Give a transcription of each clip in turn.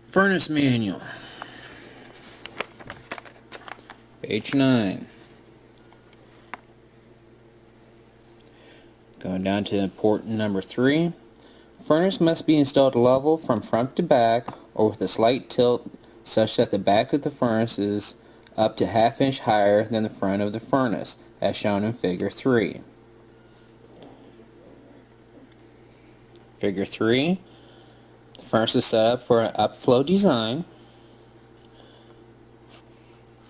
Furnace manual, page 9. Going down to port number 3. Furnace must be installed level from front to back or with a slight tilt such that the back of the furnace is up to ½ inch higher than the front of the furnace, as shown in figure 3. Figure 3. The furnace is set up for an upflow design.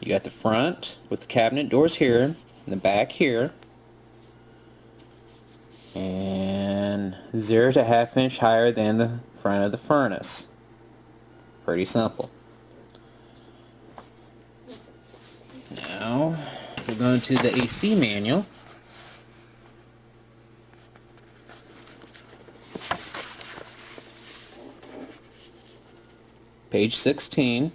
You got the front with the cabinet doors here, and the back here, and 0 to ½ inch higher than the front of the furnace. Pretty simple. Now we're going to the AC manual. Page 16.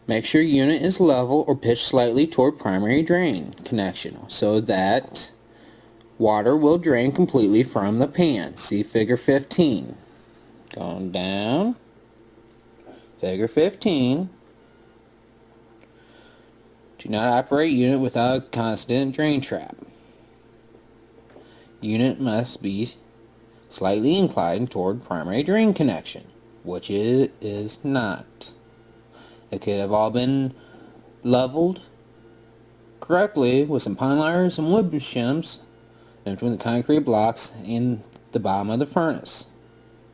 Make sure unit is level or pitched slightly toward primary drain connection so that water will drain completely from the pan. See figure 15. Going down. Figure 15. Do not operate unit without a constant drain trap. Unit must be slightly inclined toward primary drain connection, which it is not. It could have all been leveled correctly with some pine wires and wood shims in between the concrete blocks in the bottom of the furnace.